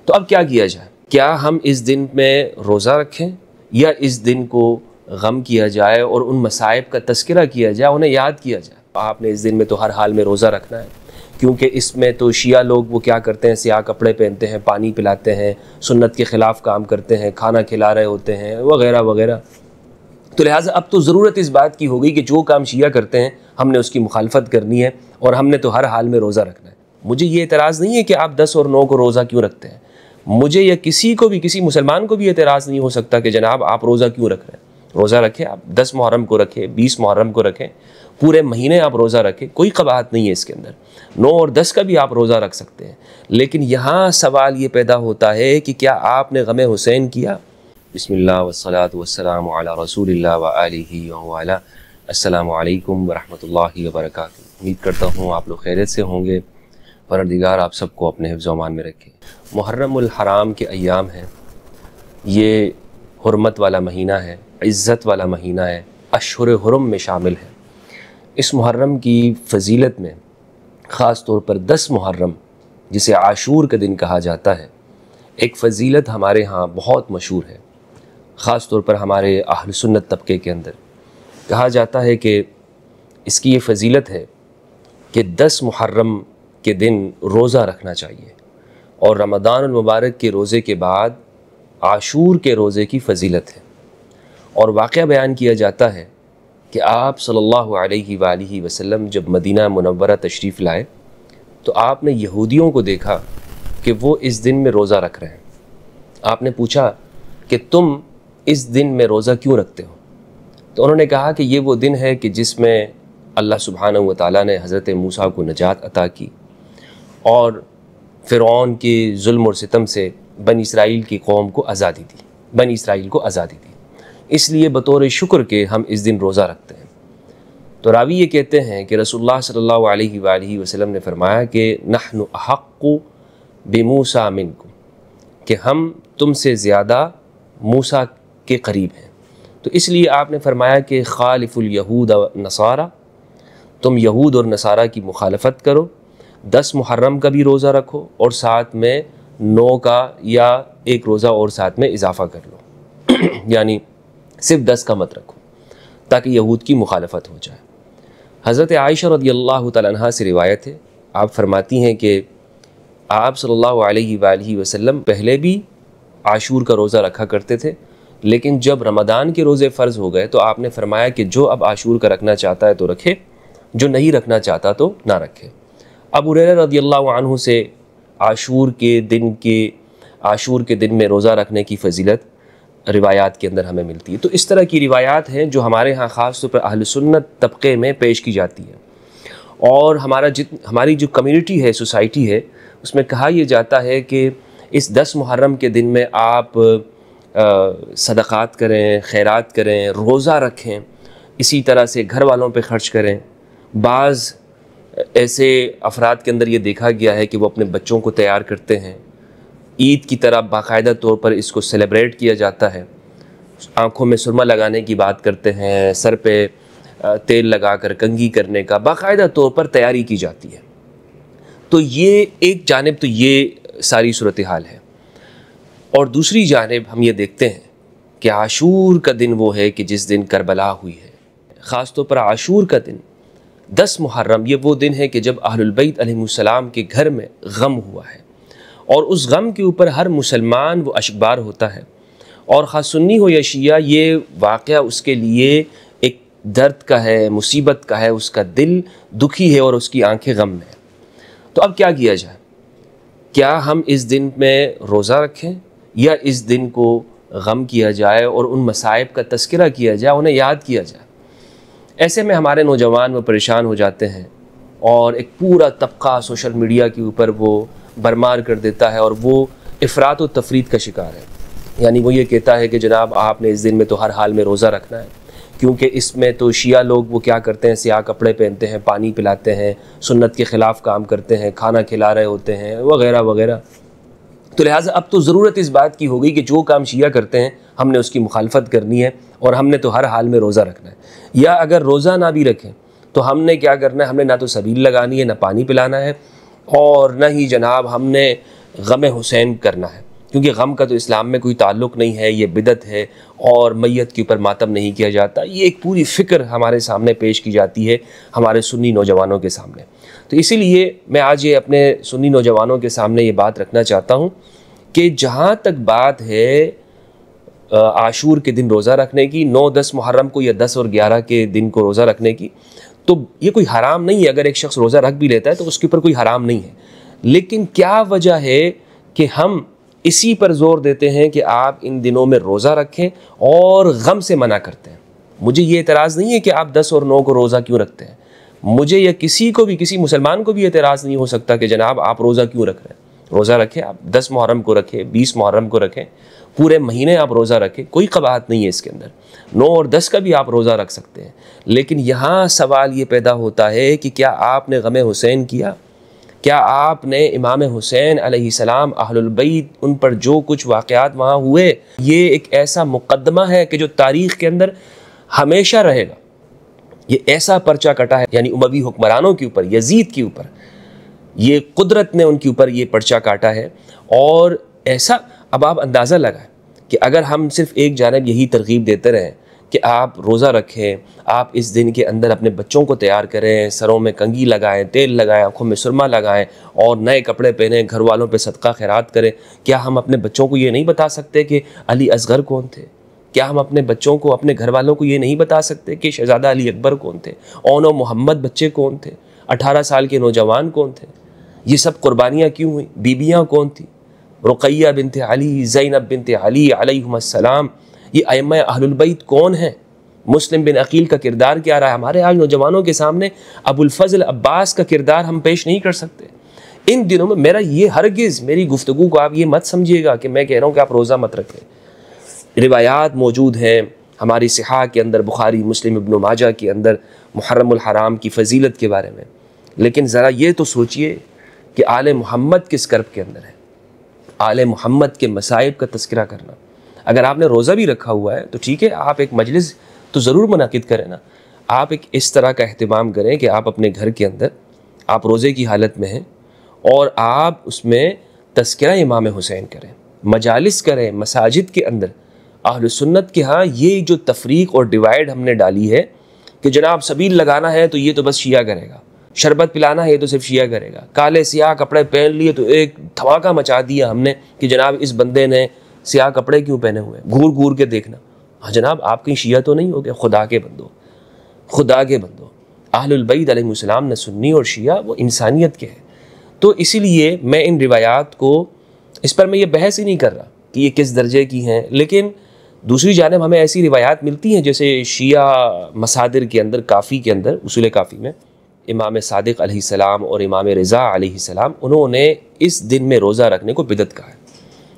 تو اب کیا کیا جائے؟ کیا ہم اس دن میں روزہ رکھیں یا اس دن کو غم کیا جائے اور ان مصائب کا تذکرہ کیا جائے، انہیں یاد کیا جائے؟ آپ نے اس دن میں تو ہر حال میں روزہ رکھنا ہے، کیونکہ اس میں تو شیعہ لوگ وہ کیا کرتے ہیں، سیاہ کپڑے پہنتے ہیں، پانی پلاتے ہیں، سنت کے خلاف کام کرتے ہیں، کھانا کھلا رہے ہوتے ہیں وغیرہ وغیرہ۔ تو لہٰذا اب تو ضرورت اس بات کی ہوگی کہ جو کام شیعہ کرتے ہیں ہم نے اس کی مخالفت کرنی ہے اور ہم نے تو ہر حال میں روزہ رکھنا ہے۔ مجھے یہ اعتراض نہیں ہے کہ آپ 10 اور 9 کو روزہ کیوں رکھتے ہیں، مجھے یا کسی کو بھی، کسی مسلمان کو بھی اعتراض نہیں ہو سکتا کہ جناب آپ روزہ کیوں رکھ رہے ہیں۔ روزہ رکھیں، آپ 10 محرم کو رکھیں، 20 محرم کو رکھیں، پورے مہینے آپ روزہ رکھیں، کوئی قباحت نہیں ہے اس کے اندر۔ 9 اور 10 کا بھی آپ روزہ رکھ سکتے ہیں، لیکن یہاں سوال یہ پیدا ہوتا ہے کہ کیا آپ نے غم حسین کیا؟ بسم اللہ والصلاة والسلام علی رسول اللہ وآلہ وعلی۔ السلام علیکم ورحمۃ اللہ وبرکاتہ۔ امید کرتا ہوں آپ لوگ خیریت سے ہوں گے، پروردگار آپ سب کو اپنے حفظ و امان میں رکھے۔ محرم الحرام کے ایام ہیں، یہ حرمت والا مہینہ ہے، عزت والا مہینہ ہے، اشہر حرم میں شامل ہے۔ اس محرم کی فضیلت میں خاص طور پر 10 محرم جسے عاشور کا دن کہا جاتا ہے، ایک فضیلت ہمارے ہاں بہت مشہور ہے، خاص طور پر ہمارے اہل سنت طبقے کے اندر کہا جاتا ہے کہ اس کی یہ فضیلت ہے کہ 10 محرم کے دن روزہ رکھنا چاہیے، اور رمضان المبارک کے روزے کے بعد عاشور کے روزے کی فضیلت ہے۔ اور واقعہ بیان کیا جاتا ہے کہ آپ صلی اللہ علیہ وآلہ وسلم جب مدینہ منورہ تشریف لائے تو آپ نے یہودیوں کو دیکھا کہ وہ اس دن میں روزہ رکھ رہے ہیں۔ آپ نے پوچھا کہ تم اس دن میں روزہ کیوں رکھتے ہو؟ تو انہوں نے کہا کہ یہ وہ دن ہے کہ جس میں اللہ سبحانہ و تعالیٰ نے حضرت موسیٰ کو نجات عطا کی اور فرعون کے ظلم اور ستم سے بنی اسرائیل کی قوم کو آزادی دی، بنی اسرائیل کو آزادی دی، اس لیے بطور شکر کے ہم اس دن روزہ رکھتے ہیں۔ تو راوی یہ کہتے ہیں کہ رسول اللہ صلی اللہ علیہ وآلہ وسلم نے فرمایا کہ نحن احق بموسیٰ منکم، کہ ہم تم سے زیادہ موسیٰ کے قریب ہیں۔ تو اس لیے آپ نے فرمایا کہ خالف الیہود والنصارى، تم یہود اور نصارہ کی مخالفت کرو، 10 محرم کا بھی روزہ رکھو اور ساتھ میں 9 کا یا ایک روزہ اور ساتھ میں اضافہ کر لو یعنی صرف 10 کا مت رکھو تاکہ یہود کی مخالفت ہو جائے۔ حضرت عائشہ رضی اللہ تعالیٰ عنہا سے روایت ہے، آپ فرماتی ہیں کہ آپ صلی اللہ علیہ وآلہ وسلم پہلے بھی عاشور کا روزہ رکھا کرتے تھے، لیکن جب رمضان کے روزے فرض ہو گئے تو آپ نے فرمایا کہ جو اب عاشور کا رکھنا چاہتا ہے تو رکھے، جو نہیں رکھنا چاہتا تو نہ رکھے۔ ابو ہریرہ رضی اللہ عنہ سے عاشور کے دن میں روزہ رکھنے کی فضیلت روایات کے اندر ہمیں ملتی ہے۔ تو اس طرح کی روایات ہیں جو ہمارے ہاں خاص طور پر اہل سنت طبقے میں پیش کی جاتی ہے، اور ہماری جو کمیونٹی ہے، سوسائٹی ہے، اس میں کہا یہ جاتا ہے کہ اس 10 محرم کے دن میں آپ صدقات کریں، خیرات کریں، روزہ رکھیں، اسی طرح سے گھر والوں پہ خرچ کریں۔ بعض ایسے افراد کے اندر یہ دیکھا گیا ہے کہ وہ اپنے بچوں کو تیار کرتے ہیں، عید کی طرح باقاعدہ طور پر اس کو سیلیبریٹ کیا جاتا ہے، آنکھوں میں سرما لگانے کی بات کرتے ہیں، سر پہ تیل لگا کر کنگھی کرنے کا باقاعدہ طور پر تیاری کی جاتی ہے۔ تو یہ ایک جانب تو یہ ساری صورتحال ہے، اور دوسری جانب ہم یہ دیکھتے ہیں کہ عاشور کا دن وہ ہے کہ جس دن کربلا ہوئی ہے۔ خاص طور پر عاشور کا دن 10 محرم یہ وہ دن ہے کہ جب اہل البیت علیہ السلام کے گھر میں غم ہوا ہے، اور اس غم کے اوپر ہر مسلمان وہ اشکبار ہوتا ہے، اور خاص سنی ہو یا شیعہ، یہ واقعہ اس کے لیے ایک درد کا ہے، مصیبت کا ہے، اس کا دل دکھی ہے اور اس کی آنکھیں غم میں ہیں۔ تو اب کیا کیا جائے؟ کیا ہم اس دن میں روزہ رکھیں یا اس دن کو غم کیا جائے اور ان مصائب کا تذکرہ کیا جائے، انہیں یاد کیا جائے؟ ایسے میں ہمارے نوجوان وہ پریشان ہو جاتے ہیں، اور ایک پورا طبقہ سوشل میڈیا کے اوپر وہ برمار کر دیتا ہے، اور وہ افراط و تفریط کا شکار ہے۔ یعنی وہ یہ کہتا ہے کہ جناب آپ نے اس دن میں تو ہر حال میں روزہ رکھنا ہے، کیونکہ اس میں تو شیعہ لوگ وہ کیا کرتے ہیں، سیاہ کپڑے پہنتے ہیں، پانی پلاتے ہیں، سنت کے خلاف کام کرتے ہیں، کھانا کھلا رہے ہوتے ہیں وغیرہ وغیرہ۔ تو لہٰذا اب تو ضرورت اس بات کی ہوگی کہ جو کام شیعہ کرتے ہیں ہم نے اس کی مخالفت کرنی ہے، اور ہم نے تو ہر حال میں روزہ رکھنا ہے۔ یا اگر روزہ نہ بھی رکھیں تو ہم نے کیا کرنا ہے، ہم نے نہ تو سبیل لگانی ہے، نہ پانی پلانا ہے، اور نہ ہی جناب ہم نے غم حسین کرنا ہے، کیونکہ غم کا تو اسلام میں کوئی تعلق نہیں ہے، یہ بدعت ہے، اور میت کے اوپر ماتم نہیں کیا جاتا. یہ ایک پوری فکر ہمارے سامنے پیش کی جاتی ہے ہمارے سنی نوجوانوں کے سامنے. تو اسی لیے میں آج یہ اپنے سنی نوجوانوں کے سامنے یہ بات رکھنا چاہتا ہوں کہ جہاں تک بات ہے عاشور کے دن روزہ رکھنے کی، 9 10 محرم کو یا 10 اور 11 کے دن کو روزہ رکھنے کی، تو یہ کوئی حرام نہیں ہے. اگر ایک شخص روزہ رکھ بھی لیتا ہے تو اس کے اوپر کوئی حرام نہیں ہے. لیکن کیا وجہ ہے کہ ہم اسی پر زور دیتے ہیں کہ آپ ان دنوں میں روزہ رکھیں اور غم سے منع کرتے ہیں؟ مجھے یہ اعتراض نہیں ہے کہ آپ 10 اور 9 کو روزہ کیوں رکھتے ہیں. مجھے یا کسی کو بھی، کسی مسلمان کو بھی اعتراض نہیں ہو سکتا کہ جناب آپ روزہ کیوں رکھ رہے ہیں. روزہ رکھیں، آپ 10 محرم کو رکھیں، 20 محرم کو رکھیں، پورے مہینے آپ روزہ رکھیں، کوئی قباحت نہیں ہے اس کے اندر. 9 اور 10 کا بھی آپ روزہ رکھ سکتے ہیں. لیکن یہاں سوال یہ پیدا ہوتا ہے کہ کیا آپ نے غم حسین کیا؟ کیا آپ نے امام حسین علیہ السلام، اہل البیت، ان پر جو کچھ واقعات وہاں ہوئے، یہ ایک ایسا مقدمہ ہے کہ جو تاریخ کے اندر ہمیشہ رہے گا. یہ ایسا پرچہ کٹا ہے، یعنی اموی حکمرانوں کے اوپر، یزید کے اوپر، یہ قدرت نے ان کے اوپر یہ پرچہ کاٹا ہے. اور ایسا، اب آپ اندازہ لگائیں کہ اگر ہم صرف ایک جانب یہی ترغیب دیتے رہیں کہ آپ روزہ رکھیں، آپ اس دن کے اندر اپنے بچوں کو تیار کریں، سروں میں کنگھی لگائیں، تیل لگائیں، آنکھوں میں سرما لگائیں، اور نئے کپڑے پہنیں، گھر والوں پہ صدقہ خیرات کریں، کیا ہم اپنے بچوں کو یہ نہیں بتا سکتے کہ علی اصغر کون تھے؟ کیا ہم اپنے بچوں کو، اپنے گھر والوں کو یہ نہیں بتا سکتے کہ شہزادہ علی اکبر کون تھے؟ اون و محمد بچے کون تھے؟ 18 سال کے نوجوان کون تھے؟ یہ سب قربانیاں کیوں ہوئیں؟ بیبیاں کون تھیں؟ رقیہ بنت علی، زینب بنت علی علیہم السلام. یہ ائمہ اہل البیت کون ہیں؟ مسلم بن عقیل کا کردار کیا رہا ہے؟ ہمارے آج نوجوانوں کے سامنے ابو الفضل عباس کا کردار ہم پیش نہیں کر سکتے. ان دنوں میں میرا یہ ہرگز، میری گفتگو کو آپ یہ مت سمجھیے گا کہ میں کہہ رہا ہوں کہ آپ روزہ مت رکھیں. روایات موجود ہیں ہماری صحاح کے اندر، بخاری، مسلم، ابن ماجہ کے اندر، محرم الحرام کی فضیلت کے بارے میں. لیکن ذرا یہ تو سوچئے کہ آل محمد کس کرب کے اندر ہے. آل محمد کے مصائب کا تذکرہ کرنا. اگر آپ نے روزہ بھی رکھا ہوا ہے تو ٹھیک ہے، آپ ایک مجلس تو ضرور منعقد کریں نا. آپ ایک اس طرح کا اہتمام کریں کہ آپ اپنے گھر کے اندر، آپ روزے کی حالت میں ہیں اور آپ اس میں تذکرہ امام حسین کریں، مجالس کریں مساجد کے اندر. اہل سنت کے ہاں یہ جو تفریق اور ڈیوائیڈ ہم نے ڈالی ہے کہ جناب سبیل لگانا ہے تو یہ تو بس شیعہ کرے گا، شربت پلانا ہے یہ تو صرف شیعہ کرے گا، کالے سیاہ کپڑے پہن لیے تو ایک دھماکہ مچا دیا ہم نے کہ جناب اس بندے نے سیاہ کپڑے کیوں پہنے ہوئے، گھور گھور کے دیکھنا. ہاں جناب، آپ کہیں شیعہ تو نہیں ہو گئے؟ خدا کے بندو، خدا کے بندو، اہل البیت علیہ السلام نہ سنی اور شیعہ، وہ انسانیت کے ہیں. تو اسی لیے میں ان روایات کو، اس پر میں یہ بحث ہی نہیں کر رہا کہ یہ کس درجے کی ہیں. لیکن دوسری جانب ہمیں ایسی روایات ملتی ہیں، جیسے شیعہ مصادر کے اندر، کافی کے اندر، اصول کافی میں امام صادق علیہ السلام اور امام رضا علیہ السلام، انہوں نے اس دن میں روزہ رکھنے کو بدعت کہا ہے.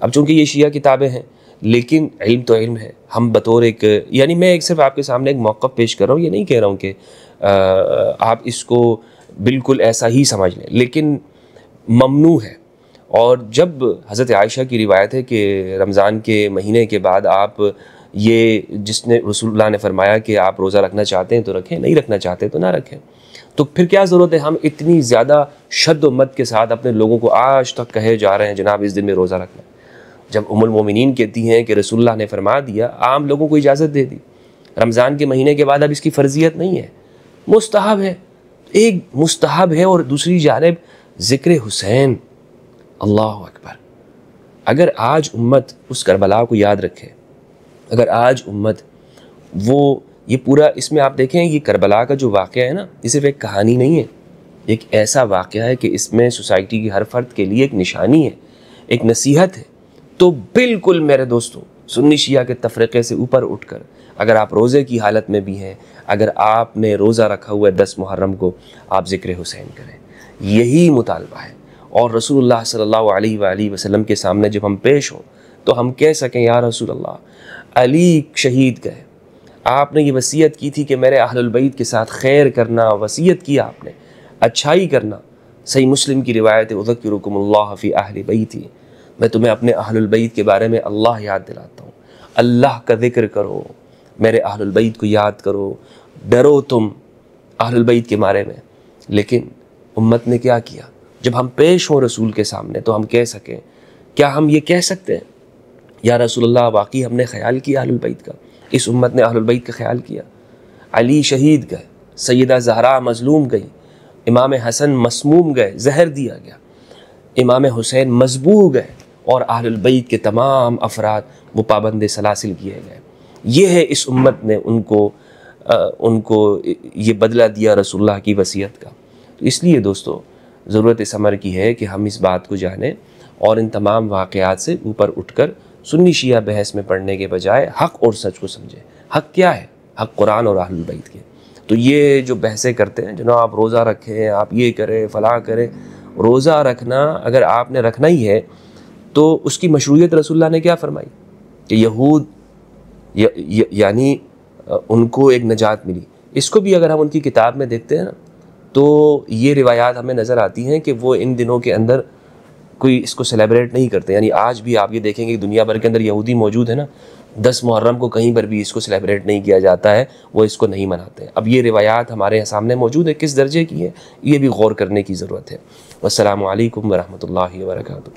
اب چونکہ یہ شیعہ کتابیں ہیں، لیکن علم تو علم ہے. ہم بطور ایک، یعنی میں ایک صرف آپ کے سامنے ایک موقف پیش کر رہا ہوں، یہ نہیں کہہ رہا ہوں کہ آپ اس کو بالکل ایسا ہی سمجھ لیں، لیکن ممنوع ہے. اور جب حضرت عائشہ کی روایت ہے کہ رمضان کے مہینے کے بعد آپ، یہ جس نے رسول اللہ نے فرمایا کہ آپ روزہ رکھنا چاہتے ہیں تو رکھیں، نہیں رکھنا چاہتے تو نہ رکھیں. تو پھر کیا ضرورت ہے ہم اتنی زیادہ شد و مد کے ساتھ اپنے لوگوں کو آج تک کہے جا رہے ہیں جناب اس دن میں روزہ رکھنا؟ جب ام المومنین کہتی ہیں کہ رسول اللہ نے فرما دیا، عام لوگوں کو اجازت دے دی، رمضان کے مہینے کے بعد اب اس کی فرضیت نہیں ہے، مستحب ہے. ایک مستحب ہے اور دوسری جانب ذکر حسین. اللہ اکبر. اگر آج امت اس کربلا کو یاد رکھے، اگر آج امت وہ یہ پورا، اس میں آپ دیکھیں یہ کربلا کا جو واقعہ ہے نا، یہ صرف ایک کہانی نہیں ہے، ایک ایسا واقعہ ہے کہ اس میں سوسائٹی کی ہر فرد کے لیے ایک نشانی ہے، ایک نصیحت ہے. تو بالکل میرے دوستوں، سنی شیعہ کے تفریقے سے اوپر اٹھ کر اگر آپ روزے کی حالت میں بھی ہیں، اگر آپ نے روزہ رکھا ہوا ہے 10 محرم کو، آپ ذکر حسین کریں. یہی مطالبہ ہے. اور رسول اللہ صلی اللہ علیہ وآلہ وسلم کے سامنے جب ہم پیش ہوں تو ہم کہہ سکیں یا رسول اللہ، علی شہید گئے، آپ نے یہ وصیت کی تھی کہ میرے اہل البیت کے ساتھ خیر کرنا، وصیت کی آپ نے اچھائی کرنا. صحیح مسلم کی روایت ہے، اذکرکم اللہ فی اہل بیتی، میں تمہیں اپنے اہل البیت کے بارے میں اللہ یاد دلاتا ہوں. اللہ کا ذکر کرو، میرے اہل البیت کو یاد کرو، ڈرو تم اہل البیت کے بارے میں. لیکن امت نے کیا کیا؟ جب ہم پیش ہوں رسول کے سامنے تو ہم کہہ سکیں، کیا ہم یہ کہہ سکتے ہیں یا رسول اللہ واقعی ہم نے خیال کیا اہل البیت کا، اس امت نے اہل البیت کا خیال کیا؟ علی شہید گئے، سیدہ زہرا مظلوم گئی، امام حسن مسموم گئے، زہر دیا گیا، امام حسین مذبوح گئے، اور اہل البیت کے تمام افراد وہ پابند سلاسل کیے گئے۔ یہ ہے اس امت نے ان کو یہ بدلہ دیا رسول اللہ کی وصیت کا۔ تو اس لیے دوستو ضرورت اس امر کی ہے کہ ہم اس بات کو جانیں اور ان تمام واقعات سے اوپر اٹھ کر سنی شیعہ بحث میں پڑھنے کے بجائے حق اور سچ کو سمجھیں۔ حق کیا ہے؟ حق قرآن اور اہل البیت کے۔ تو یہ جو بحثیں کرتے ہیں جناب آپ روزہ رکھیں، آپ یہ کریں، فلاں کریں، روزہ رکھنا اگر آپ نے رکھنا ہی ہے تو اس کی مشروعیت رسول اللہ نے کیا فرمائی کہ یہود یعنی ان کو ایک نجات ملی۔ اس کو بھی اگر ہم ان کی کتاب میں دیکھتے ہیں نا تو یہ روایات ہمیں نظر آتی ہیں کہ وہ ان دنوں کے اندر کوئی اس کو سیلیبریٹ نہیں کرتے۔ یعنی آج بھی آپ یہ دیکھیں گے کہ دنیا بھر کے اندر یہودی موجود ہے نا، 10 محرم کو کہیں پر بھی اس کو سیلیبریٹ نہیں کیا جاتا ہے، وہ اس کو نہیں مناتے۔ اب یہ روایات ہمارے سامنے موجود ہے، کس درجے کی ہے یہ بھی غور کرنے کی ضرورت ہے۔ والسلام علیکم ورحمۃ اللہ وبرکاتہ۔